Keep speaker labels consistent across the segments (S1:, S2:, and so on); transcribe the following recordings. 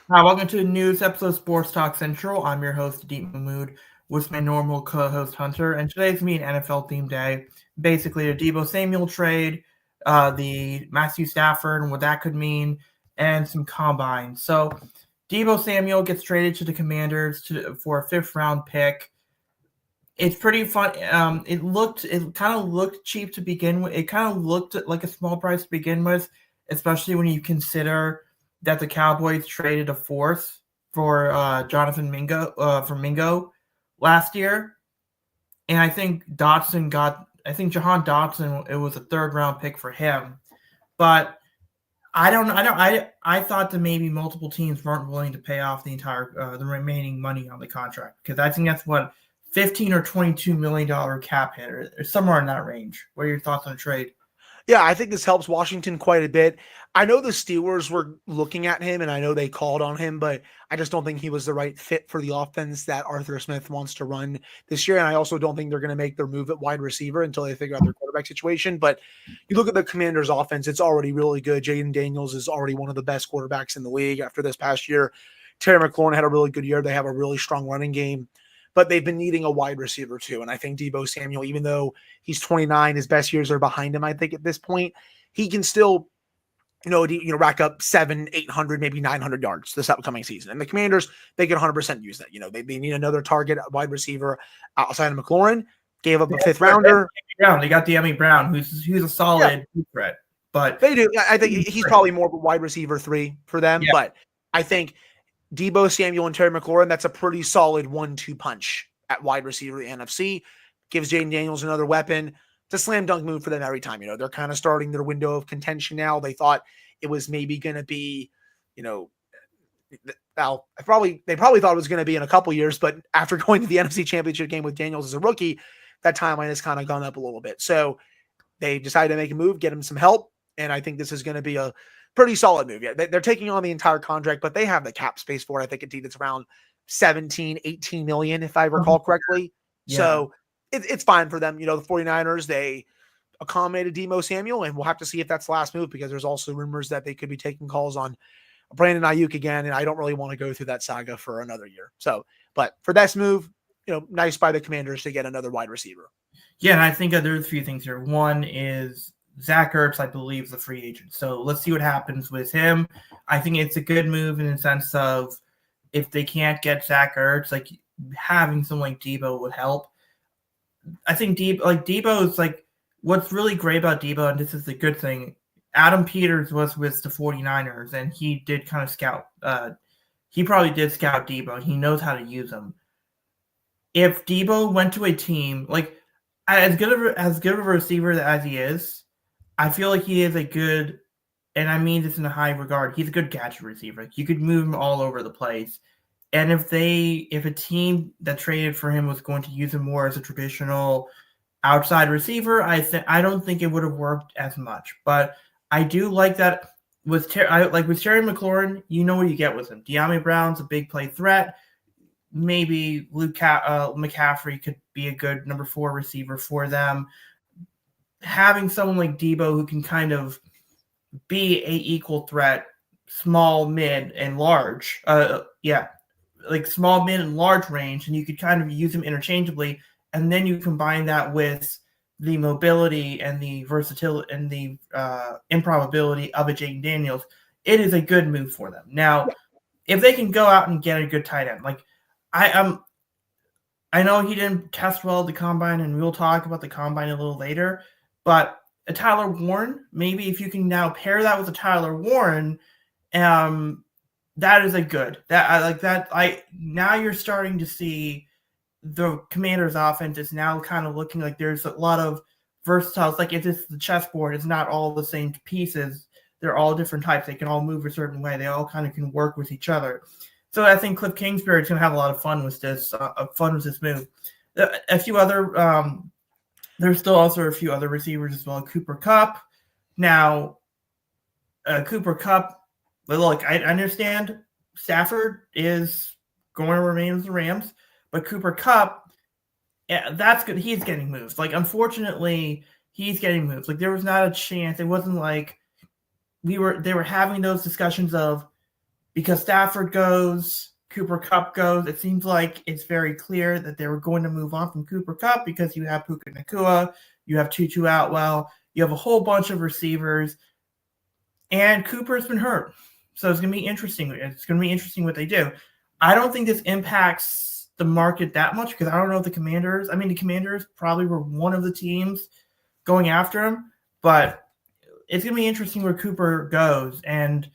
S1: Hi, welcome to a news episode of Sports Talk Central. I'm your host, Deep Mahmood, with my normal co-host, Hunter. And today's me an NFL-themed day. Basically, a Deebo Samuel trade, the Matthew Stafford and what that could mean, and some combine. So, Deebo Samuel gets traded to the Commanders for a fifth-round pick. It's pretty fun. It kind of looked cheap to begin with. It kind of looked like a small price to begin with, especially when you consider that the Cowboys traded a fourth for Jonathan Mingo for Mingo last year, and I think Jahan Dotson, it was a third round pick for him, but I thought that maybe multiple teams weren't willing to pay off the remaining money on the contract, because I think that's what $15 or $22 million cap hit, or somewhere in that range. What are your thoughts on the trade?
S2: Yeah, I think this helps Washington quite a bit. I know the Steelers were looking at him and I know they called on him, but I just don't think he was the right fit for the offense that Arthur Smith wants to run this year. And I also don't think they're going to make their move at wide receiver until they figure out their quarterback situation. But you look at the Commanders' offense, it's already really good. Jaden Daniels is already one of the best quarterbacks in the league after this past year. Terry McLaurin had a really good year. They have a really strong running game, but they've been needing a wide receiver too. And I think Deebo Samuel, even though he's 29, his best years are behind him, I think at this point, he can still, rack up 700, 800, maybe 900 yards this upcoming season. And the Commanders, they can 100% use that. They need another target wide receiver outside of McLaurin. Gave up a fifth rounder.
S1: They got De'Ami Brown, who's a solid threat. But
S2: they do. I think he's probably more of a wide receiver 3 for them. Yeah. But I think Deebo Samuel and Terry McLaurin, that's a pretty solid 1-2 punch at wide receiver in the NFC. Gives Jaden Daniels another weapon. It's a slam dunk move for them every time. They're kind of starting their window of contention now. They thought it was maybe going to be, they probably thought it was going to be in a couple years, but after going to the NFC Championship game with Daniels as a rookie, that timeline has kind of gone up a little bit. So they decided to make a move, get him some help, and I think this is going to be a pretty solid move. Yeah, they're taking on the entire contract, but they have the cap space for it. I think indeed it's around 17, 18 million, if I recall correctly. Yeah. So it's fine for them. The 49ers, they accommodated Deebo Samuel, and we'll have to see if that's the last move, because there's also rumors that they could be taking calls on Brandon Ayuk again, and I don't really want to go through that saga for another year. So, but for this move, nice by the Commanders to get another wide receiver.
S1: Yeah, and I think there's a few things here. One is Zach Ertz, I believe, is a free agent. So let's see what happens with him. I think it's a good move in the sense of, if they can't get Zach Ertz, like, having someone like Deebo would help. I think Deebo is like, what's really great about Deebo, and this is the good thing, Adam Peters was with the 49ers, and he did kind of scout. He probably did scout Deebo. He knows how to use him. If Deebo went to a team, like, as good of a receiver as he is, I feel like he is a good, and I mean this in a high regard, he's a good gadget receiver. You could move him all over the place. And if a team that traded for him was going to use him more as a traditional outside receiver, I don't think it would have worked as much. But I do like that with Terry McLaurin, you know what you get with him. De'Ami Brown's a big play threat. Maybe McCaffrey could be a good number 4 receiver for them. Having someone like Deebo who can kind of be a equal threat, small, mid, and large. Like small, mid, and large range, and you could kind of use them interchangeably, and then you combine that with the mobility and the versatility and the improbability of a Jaden Daniels. It is a good move for them. Now, if they can go out and get a good tight end, like I know he didn't test well at the combine, and we'll talk about the combine a little later, but a Tyler Warren, maybe if you can now pair that with a Tyler Warren, that is a good. Now you're starting to see the Commanders' offense is now kind of looking like there's a lot of versatile. It's like, if it's the chessboard, it's not all the same pieces. They're all different types. They can all move a certain way. They all kind of can work with each other. So I think Cliff Kingsbury is going to have a lot of fun with this. Move. A few other. There's still also a few other receivers as well. Cooper Kupp. Now, Cooper Kupp. But look, I understand Stafford is going to remain with the Rams, but Cooper Kupp, yeah, that's good. He's getting moved. Like, unfortunately, he's getting moved. Like, there was not a chance. It wasn't like they were having those discussions of, because Stafford goes, Cooper Kupp goes, it seems like it's very clear that they were going to move on from Cooper Kupp because you have Puka Nacua, you have Tutu Atwell, you have a whole bunch of receivers, and Cooper's been hurt. So it's going to be interesting. It's going to be interesting what they do. I don't think this impacts the market that much because I don't know if the Commanders probably were one of the teams going after him, but it's going to be interesting where Cooper goes. And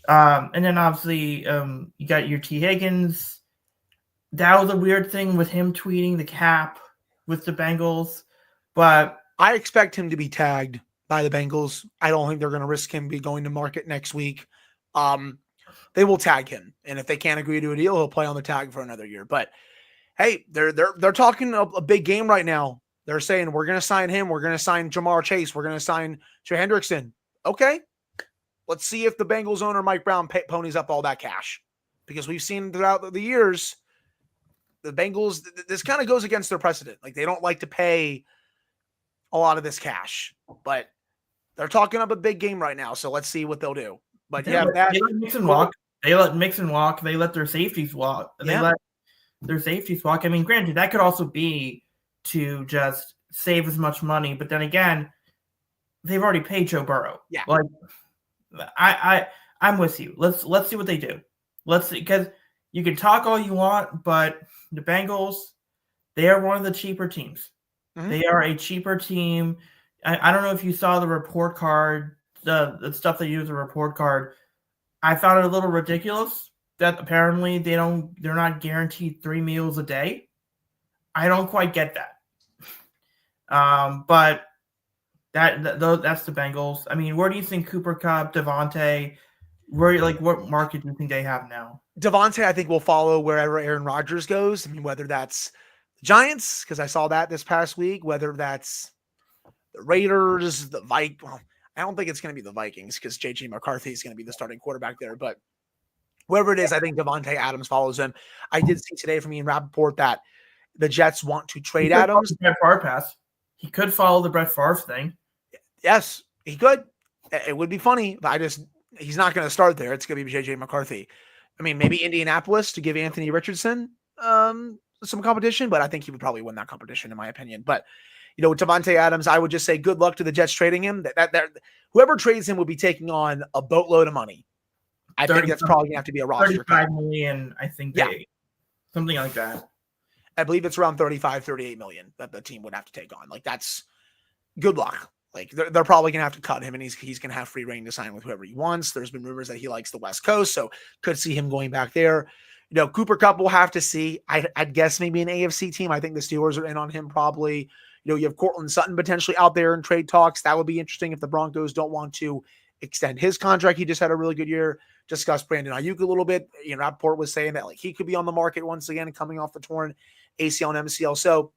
S1: then obviously you got your T. Higgins. That was a weird thing with him tweeting the cap with the Bengals, but
S2: I expect him to be tagged by the Bengals. I don't think they're going to risk him be going to market next week. They will tag him, and if they can't agree to a deal, he'll play on the tag for another year. But hey, they're talking a big game right now. They're saying we're going to sign him. We're going to sign Jamar Chase. We're going to sign Trey Hendrickson. Okay, let's see if the Bengals owner Mike Brown ponies up all that cash, because we've seen throughout the years the Bengals. This kind of goes against their precedent. Like, they don't like to pay a lot of this cash, but they're talking up a big game right now. So let's see what they'll do. But yeah,
S1: they let Mixon walk. They let Mixon walk. They let their safeties walk. They let their safeties walk. I mean, granted, that could also be to just save as much money. But then again, they've already paid Joe Burrow.
S2: Yeah.
S1: Like, I'm with you. Let's see what they do. Let's see, because you can talk all you want, but the Bengals, they are one of the cheaper teams. Mm-hmm. They are a cheaper team. I don't know if you saw the report card, the stuff they use the report card. I found it a little ridiculous that apparently they're not guaranteed 3 meals a day. I don't quite get that. But that's the Bengals. I mean, where do you think Cooper Kupp, Devontae, what market do you think they have now?
S2: Devontae, I think, will follow wherever Aaron Rodgers goes. I mean, whether that's the Giants, because I saw that this past week, whether that's the Raiders, the Vikings. Well, I don't think it's going to be the Vikings because J.J. McCarthy is going to be the starting quarterback there. But whoever it is, I think Devontae Adams follows him. I did see today from Ian Rappaport that the Jets want to trade Adams.
S1: Brett Favre pass. He could follow the Brett Favre thing.
S2: Yes, he could. It would be funny, but he's not going to start there. It's going to be J.J. McCarthy. I mean, maybe Indianapolis to give Anthony Richardson some competition, but I think he would probably win that competition, in my opinion. But with Devontae Adams, I would just say good luck to the Jets trading him. That whoever trades him will be taking on a boatload of money. I think that's probably gonna have to be a roster.
S1: $35 million, I think. Something like that.
S2: I believe it's around 35, 38 million that the team would have to take on. Like, that's good luck. Like, they're probably gonna have to cut him, and he's gonna have free reign to sign with whoever he wants. There's been rumors that he likes the West Coast, so could see him going back there. Cooper Kupp will have to see. I'd guess maybe an AFC team. I think the Steelers are in on him probably. You have Cortland Sutton potentially out there in trade talks. That would be interesting if the Broncos don't want to extend his contract. He just had a really good year. Discussed Brandon Ayuk a little bit. Rappaport was saying that he could be on the market once again, coming off the torn ACL and MCL. So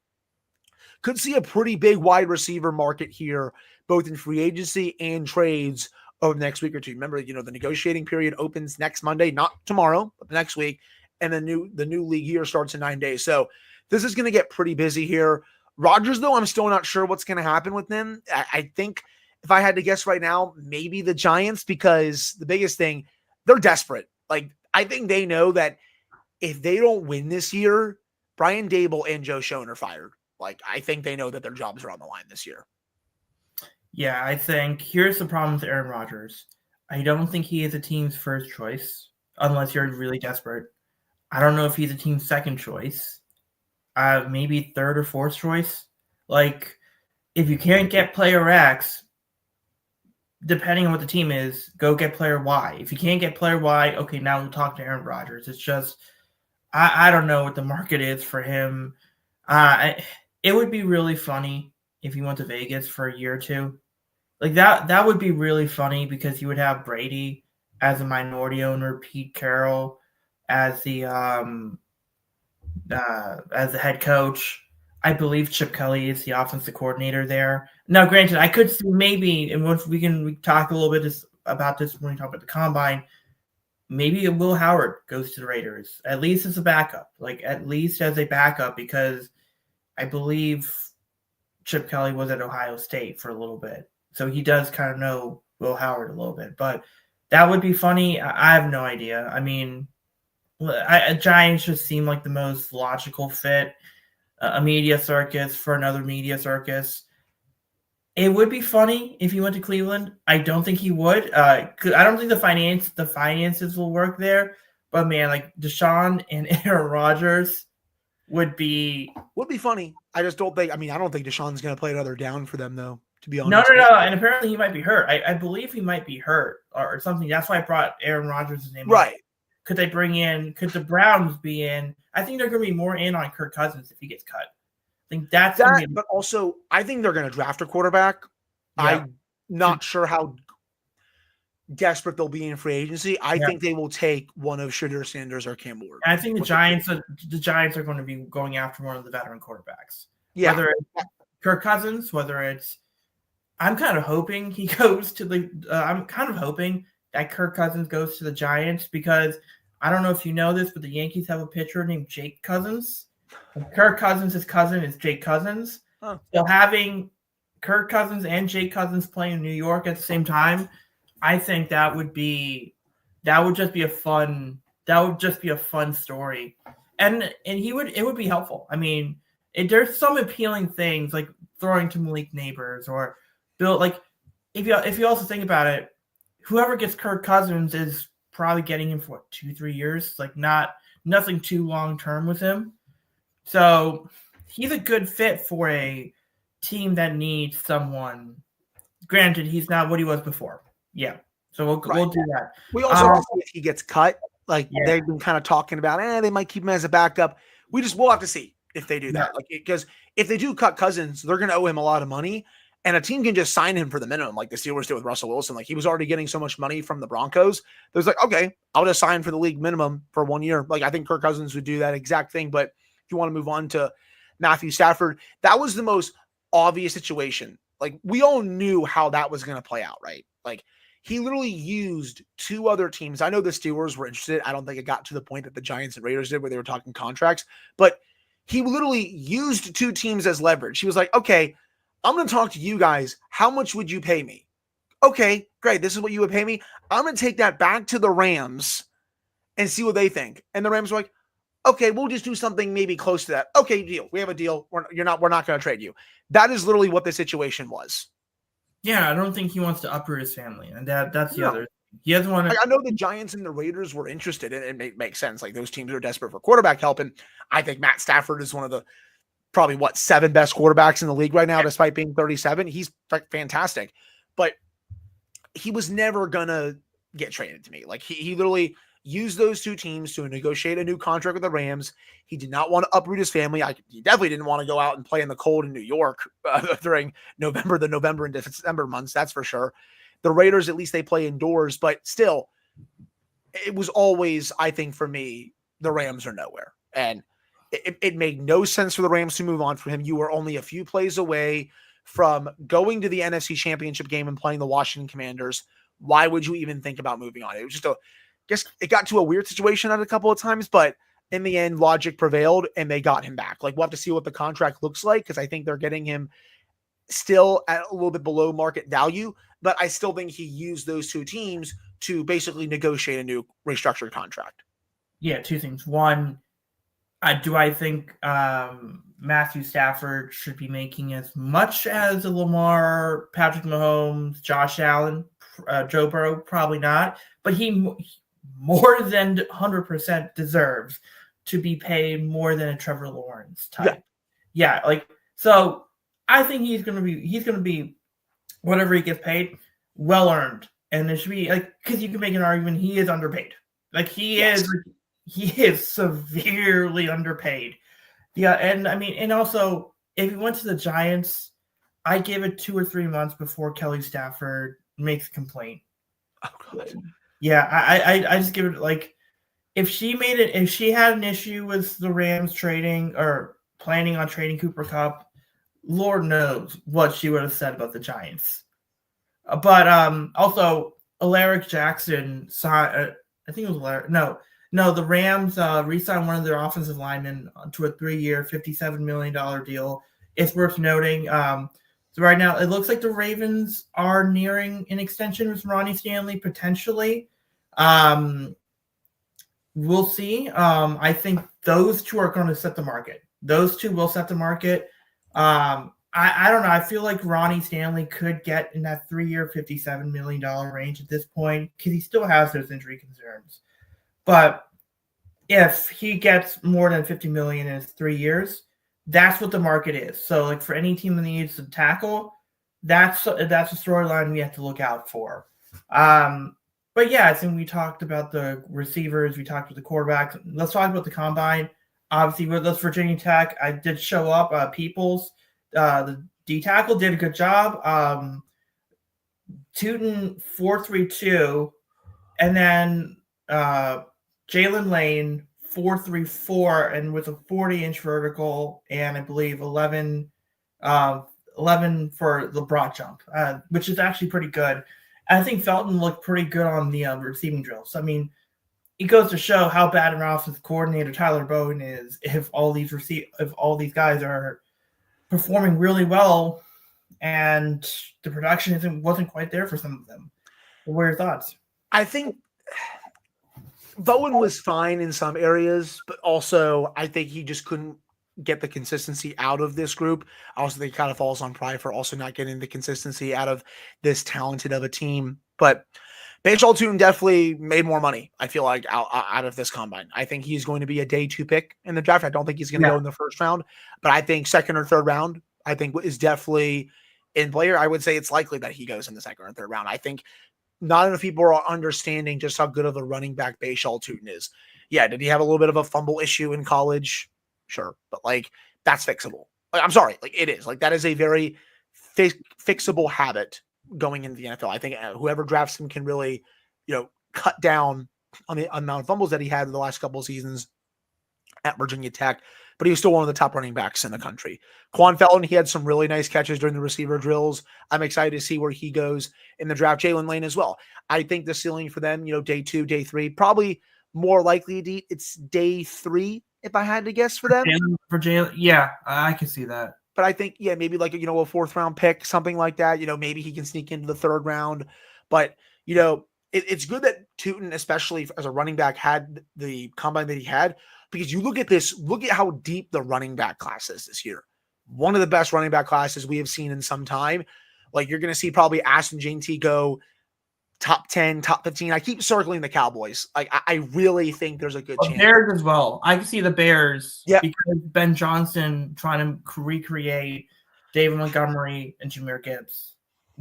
S2: could see a pretty big wide receiver market here, both in free agency and trades over the next week or two. Remember, the negotiating period opens next Monday, not tomorrow, but next week. And the new league year starts in 9 days. So this is going to get pretty busy here. Rodgers, though, I'm still not sure what's going to happen with him. I think if I had to guess right now, maybe the Giants, because the biggest thing, they're desperate. Like, I think they know that if they don't win this year, Brian Dable and Joe Schoen are fired. Like, I think they know that their jobs are on the line this year.
S1: Yeah, I think here's the problem with Aaron Rodgers. I don't think he is a team's first choice unless you're really desperate. I don't know if he's a team's second choice. Maybe third or fourth choice. Like, if you can't get player X, depending on what the team is, go get player Y. If you can't get player Y, okay, now we'll talk to Aaron Rodgers. It's just, I don't know what the market is for him. It would be really funny if he went to Vegas for a year or two. Like, that would be really funny because you would have Brady as a minority owner, Pete Carroll as the head coach. I believe Chip Kelly is the offensive coordinator there. Now, granted, I could see maybe, and once we talk a little bit about this when we talk about the combine, maybe Will Howard goes to the Raiders, at least as a backup. Like, at least as a backup, because I believe Chip Kelly was at Ohio State for a little bit. So he does kind of know Will Howard a little bit. But That would be funny. I have no idea. I mean, Giants just seem like the most logical fit. A media circus for another media circus. It would be funny if he went to Cleveland. I don't think he would. I don't think the finances will work there. But man, like Deshaun and Aaron Rodgers would be
S2: funny. I just don't think. I mean, I don't think Deshaun's going to play another down for them, though. To be
S1: no.
S2: honest,
S1: And apparently he might be hurt. I believe he might be hurt or something. That's why I brought Aaron Rodgers' name.
S2: Right.
S1: Up. Could they bring in? Could the Browns be in? I think they're going to be more in on Kirk Cousins if he gets cut. I think that's
S2: that. But also, I think they're going to draft a quarterback. Yeah. I'm not sure how desperate they'll be in free agency. I think they will take one of Shedeur Sanders or Cam Ward.
S1: And I think the Giants are going to be going after one of the veteran quarterbacks.
S2: Yeah.
S1: Whether it's Kirk Cousins, whether it's I'm kind of hoping he goes to the I'm kind of hoping that Kirk Cousins goes to the Giants because I don't know if you know this, but the Yankees have a pitcher named Jake Cousins. And Kirk Cousins' cousin is Jake Cousins.
S2: Huh.
S1: So having Kirk Cousins and Jake Cousins playing in New York at the same time, I think that would just be a fun story. And it would be helpful. I mean, there's some appealing things like throwing to Malik Neighbors or Bill. Like if you also think about it, whoever gets Kirk Cousins is probably getting him for 2-3 years. Like nothing too long term with him. So he's a good fit for a team that needs someone. Granted, he's not what he was before. Yeah. So we'll do that.
S2: We also want to see if he gets cut. Like they've been kind of talking about, they might keep him as a backup. We'll have to see if they do that. Like because if they do cut Cousins, they're going to owe him a lot of money, and a team can just sign him for the minimum, like the Steelers did with Russell Wilson. Like he was already getting so much money from the Broncos. There's like, okay, I'll just sign for the league minimum for 1 year. Like I think Kirk Cousins would do that exact thing. But if you want to move on to Matthew Stafford, that was the most obvious situation. Like we all knew how that was going to play out, right? Like he literally used two other teams. I know the Steelers were interested. I don't think it got to the point that the Giants and Raiders did where they were talking contracts, but he literally used two teams as leverage. He was like, okay, I'm going to talk to you guys. How much would you pay me? Okay, great. This is what you would pay me. I'm going to take that back to the Rams and see what they think. And the Rams were like, okay, we'll just do something maybe close to that. Okay, deal. We have a deal. We're not going to trade you. That is literally what the situation was.
S1: Yeah, I don't think he wants to uproot his family, and that's the other. He doesn't want to.
S2: I know the Giants and the Raiders were interested, and it makes sense. Like those teams are desperate for quarterback help, and I think Matt Stafford is one of the probably 7 best quarterbacks in the league right now, despite being 37. He's fantastic, but he was never gonna get traded to me. Like he literally used those two teams to negotiate a new contract with the Rams. He did not want to uproot his family. He definitely didn't want to go out and play in the cold in New York during the November and December months. That's for sure. The Raiders, at least they play indoors, but still, it was always, I think for me, the Rams are nowhere. And it made no sense for the Rams to move on from him. You were only a few plays away from going to the NFC Championship game and playing the Washington Commanders. Why would you even think about moving on? It was just it got to a weird situation at a couple of times, but in the end, logic prevailed and they got him back. Like we'll have to see what the contract looks like because I think they're getting him still at a little bit below market value, but I still think he used those two teams to basically negotiate a new restructured contract.
S1: Yeah, two things. One, do I think Matthew Stafford should be making as much as a Lamar, Patrick Mahomes, Josh Allen, Joe Burrow? Probably not, but he more than 100% deserves to be paid more than a Trevor Lawrence type. Yeah, like so. I think he's gonna be whatever he gets paid, well earned, and it should be like because you can make an argument he is underpaid. Like he is severely underpaid. Yeah, and I mean, and also if he went to the Giants, I give it 2 or 3 months before Kelly Stafford makes a complaint.
S2: Oh God.
S1: Yeah, I just give it like if she had an issue with the Rams trading or planning on trading Cooper Kupp, Lord knows what she would have said about the Giants. But also Alaric Jackson I think it was Alaric. No, the Rams re-signed one of their offensive linemen to a 3-year, $57 million deal. It's worth noting So right now, it looks like the Ravens are nearing an extension with Ronnie Stanley potentially. We'll see. I think those two are going to set the market. Those two will set the market. I don't know. I feel like Ronnie Stanley could get in that 3-year, $57 million range at this point because he still has those injury concerns. But if he gets more than $50 million in his 3 years, that's what the market is. So, like for any team that needs to tackle, that's a storyline we have to look out for. But yeah, I think we talked about the receivers, we talked about the quarterbacks. Let's talk about the combine. Obviously, with us Virginia Tech, I did show up. Peoples, the D tackle, did a good job. Tootin 4.32, and then Jalen Lane 4.34, and with a 40-inch vertical, and I believe 11 for the broad jump, which is actually pretty good. I think Felton looked pretty good on the receiving drills. I mean, it goes to show how bad an offensive coordinator Tyler Bowen is if all these guys are performing really well, and the production wasn't quite there for some of them. What are your thoughts?
S2: I think Bowen was fine in some areas, but also I think he just couldn't get the consistency out of this group. I also think it kind of falls on pride for also not getting the consistency out of this talented of a team. But Bashal Tootin definitely made more money, I feel like, out of this combine. I think he's going to be a day 2 pick in the draft. I don't think he's going to go in the first round, but I think second or third round, I think is definitely in player. I would say it's likely that he goes in the second or third round. I think not enough people are understanding just how good of a running back Bashal Tootin is. Yeah, did he have a little bit of a fumble issue in college? Sure, but like that's fixable. Like, I'm sorry, like it is. Like that is a very fixable habit going into the NFL. I think whoever drafts him can really, cut down on the amount of fumbles that he had in the last couple of seasons at Virginia Tech, but he was still one of the top running backs in the country. Quan Felton, he had some really nice catches during the receiver drills. I'm excited to see where he goes in the draft. Jalen Lane as well. I think the ceiling for them, day 2, day 3, probably more likely it's day 3 if I had to guess for them.
S1: For Jalen, yeah, I can see that.
S2: But I think, maybe like, a 4th round pick, something like that. Maybe he can sneak into the 3rd round. But, it's good that Tootin, especially as a running back, had the combine that he had, because you look at how deep the running back class is this year. One of the best running back classes we have seen in some time. Like you're going to see probably Ashton Jeanty go top 10, top 15. I keep circling the Cowboys. Like I really think there's a good chance.
S1: Bears as well. I can see the Bears.
S2: Yeah.
S1: Because Ben Johnson trying to recreate David Montgomery and Jahmyr Gibbs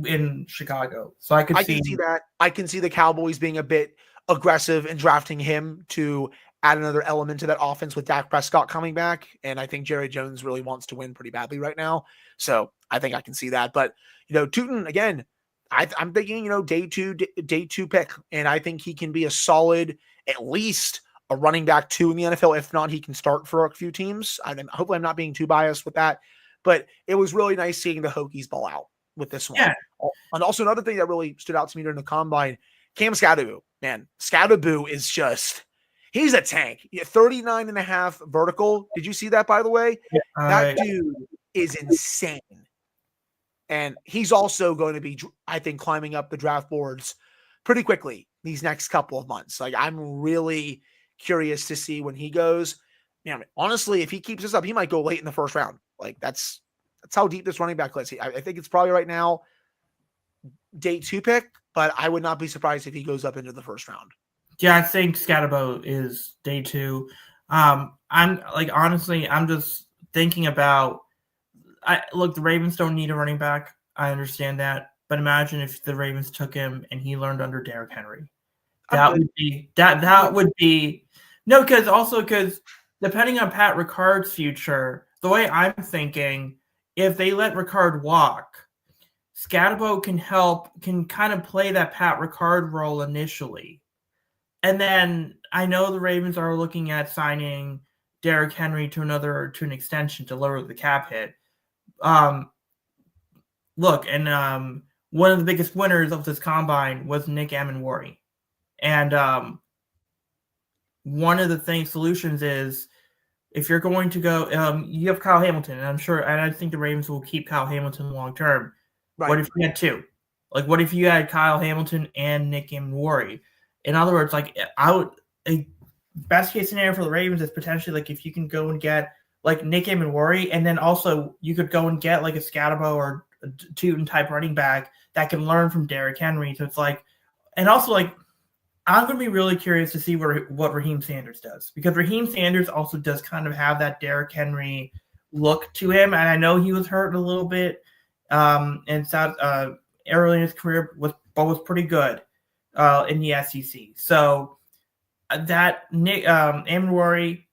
S1: in Chicago. So I can see
S2: that. I can see the Cowboys being a bit aggressive in drafting him to add another element to that offense with Dak Prescott coming back. And I think Jerry Jones really wants to win pretty badly right now. So I think I can see that. But, Tootin, again, I'm thinking, day 2 pick. And I think he can be a solid, at least a running back 2 in the NFL. If not, he can start for a few teams. Hopefully I'm not being too biased with that. But it was really nice seeing the Hokies ball out with this one.
S1: Yeah.
S2: And also another thing that really stood out to me during the combine, Cam Skattebo. Man, Skattebo is just... He's a tank. 39.5 vertical. Did you see that, by the way? That dude is insane. And he's also going to be, I think, climbing up the draft boards pretty quickly these next couple of months. Like, I'm really curious to see when he goes. Honestly, if he keeps this up, he might go late in the 1st round. Like, that's how deep this running back is. I think it's probably right now day 2 pick, but I would not be surprised if he goes up into the 1st round.
S1: Yeah, I think Skattebo is day 2. I'm just thinking about. Look, the Ravens don't need a running back. I understand that, but imagine if the Ravens took him and he learned under Derrick Henry. That would be no, because depending on Pat Ricard's future, the way I'm thinking, if they let Ricard walk, Skattebo can kind of play that Pat Ricard role initially. And then I know the Ravens are looking at signing Derrick Henry to an extension to lower the cap hit. One of the biggest winners of this combine was Nick Amenwari. And one of the solutions is if you're going to go, you have Kyle Hamilton, and I'm sure, and I think the Ravens will keep Kyle Hamilton long term.
S2: Right.
S1: What if you had two? Like, what if you had Kyle Hamilton and Nick Amori? In other words, like, a best case scenario for the Ravens is potentially like if you can go and get like Nick Amori, and then also you could go and get like a Scatabo or a Tootin type running back that can learn from Derrick Henry. So it's like, and also like, I'm going to be really curious to see what Raheem Sanders does, because Raheem Sanders also does kind of have that Derrick Henry look to him, and I know he was hurt a little bit, and early in his career was pretty good in the SEC. So that Nick Amori,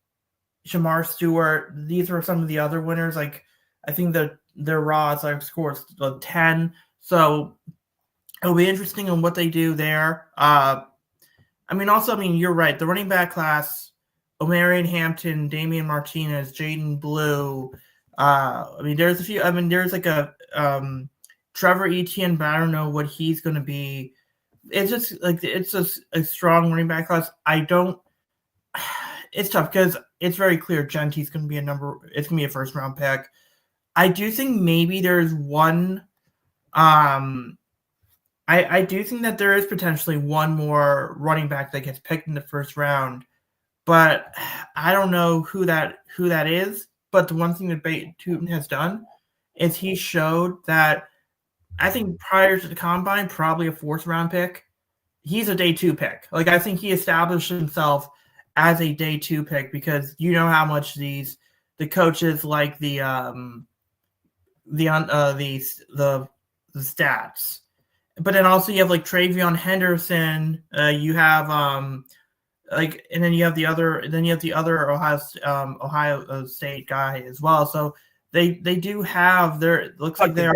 S1: Shamar Stewart, these are some of the other winners. Like, I think that their Raws like scores 10. So it'll be interesting on what they do there. You're right. The running back class, Omarion Hampton, Damian Martinez, Jaden Blue. There's a few. There's like a Trevor Etienne, but I don't know what he's going to be. It's just like it's a strong running back class. It's tough because it's very clear Gentry's going to be it's going to be a first round pick. I do think maybe there's one. I do think that there is potentially one more running back that gets picked in the first round, but I don't know who that is. But the one thing that Tootin has done is he showed that, I think prior to the combine, probably a fourth round pick, he's a day 2 pick. Like, I think he established himself as a day 2 pick, because you know how much the coaches like the stats. But then also you have like Travion Henderson. You have and then you have the other Ohio State guy as well. So they do have their, looks like they're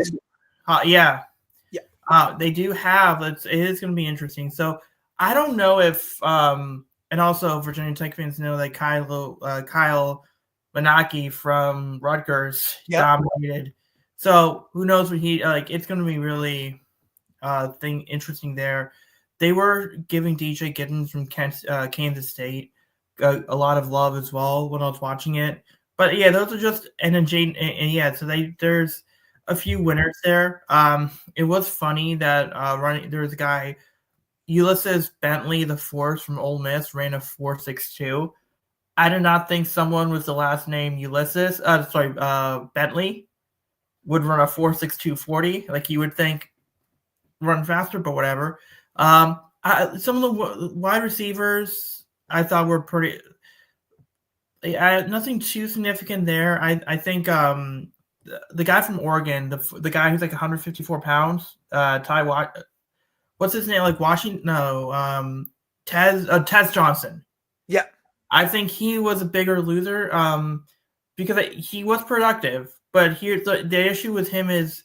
S1: they do have, it is going to be interesting. So I don't know if and also Virginia Tech fans know that Kyle Manaki from Rutgers dominated. So who knows what he like? It's going to be really interesting there. They were giving DJ Giddens from Kansas State a lot of love as well when I was watching it. But yeah, those are just, and then Jaden, and yeah, so there's a few winners there. It was funny that there was a guy, Ulysses Bentley the fourth from Ole Miss, ran a 4.62. I did not think someone with the last name Ulysses, Bentley, would run a 4.62 Like, you would think run faster, but whatever. Some of the wide receivers I thought were pretty. Nothing too significant there. I think the guy from Oregon, the guy who's like 154 pounds, what's his name? Like Washington? No, Tez Johnson.
S2: Yeah,
S1: I think he was a bigger loser because he was productive, but here the issue with him is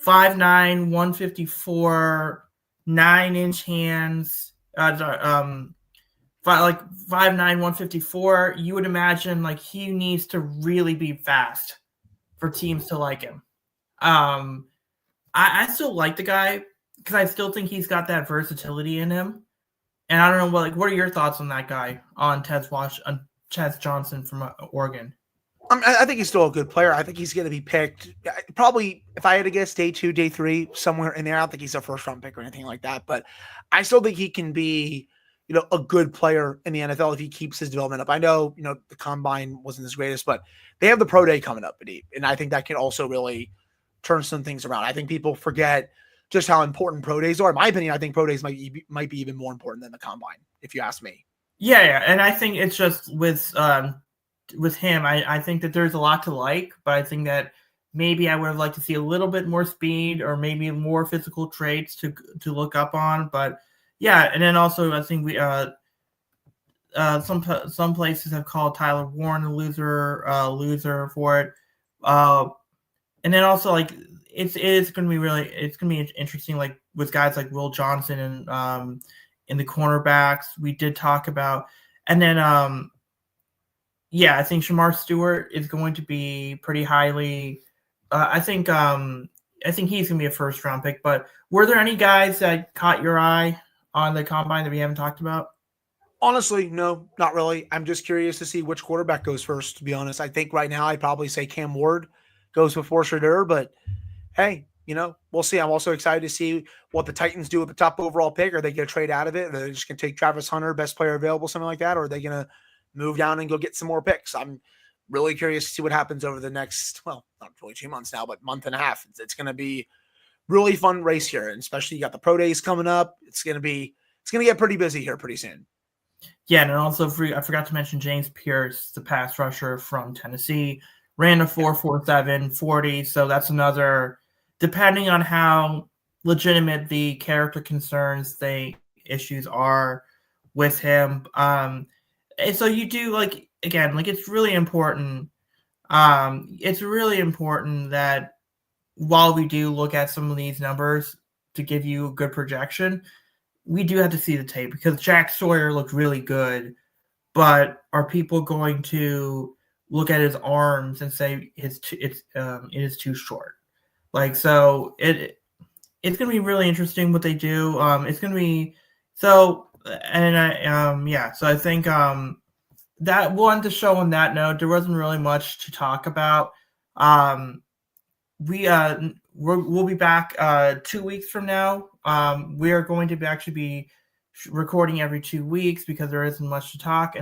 S1: 5'9", 154, 9-inch hands. 5'9", 154. You would imagine like he needs to really be fast for teams to like him. I still like the guy because I still think he's got that versatility in him. And I don't know what are your thoughts on that guy, on Tez Johnson from Oregon?
S2: I think he's still a good player. I think he's going to be picked probably, if I had to guess, day 2, day 3, somewhere in there. I don't think he's a first round pick or anything like that, but I still think he can be, a good player in the NFL if he keeps his development up. I know, the combine wasn't his greatest, but they have the pro day coming up, and I think that can also really turn some things around. I think people forget just how important pro days are. In my opinion, I think pro days might be even more important than the combine, if you ask me.
S1: Yeah, and I think it's just with him, I think that there's a lot to like, but I think that maybe I would have liked to see a little bit more speed or maybe more physical traits to look up on. But yeah, and then also I think we some places have called Tyler Warren a loser for it. And then also like it's going to be interesting, like with guys like Will Johnson and in the cornerbacks we did talk about, and then I think Shamar Stewart is going to be pretty highly. I think he's going to be a first round pick. But were there any guys that caught your eye on the combine that we haven't talked about?
S2: Honestly, no, not really. I'm just curious to see which quarterback goes first, to be honest. I think right now I'd probably say Cam Ward goes before Shadur, but hey, we'll see. I'm also excited to see what the Titans do with the top overall pick. Are they going to trade out of it? Are they just going to take Travis Hunter, best player available, something like that? Or are they going to move down and go get some more picks? I'm really curious to see what happens over the next, well, not really 2 months now, but month and a half. It's going to be really fun race here. And especially you got the pro days coming up. It's going to get pretty busy here pretty soon.
S1: Yeah, and also I forgot to mention James Pierce, the pass rusher from Tennessee, ran a 4.47 40. So that's another, depending on how legitimate the character concerns issues are with him. And so you do again, it's really important. It's really important that while we do look at some of these numbers to give you a good projection, we do have to see the tape because Jack Sawyer looked really good, but are people going to look at his arms and say it is too short? So it's going to be really interesting what they do. It's going to be so, and so I think that one to show on that note, there wasn't really much to talk about. We'll be back 2 weeks from now. We are going to actually be recording every 2 weeks because there isn't much to talk.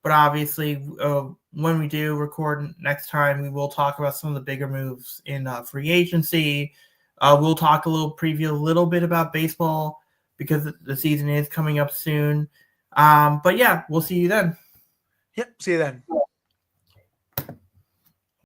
S1: But obviously, when we do record next time, we will talk about some of the bigger moves in free agency. We'll talk preview a little bit about baseball because the season is coming up soon. But yeah, we'll see you then.
S2: Yep, see you then.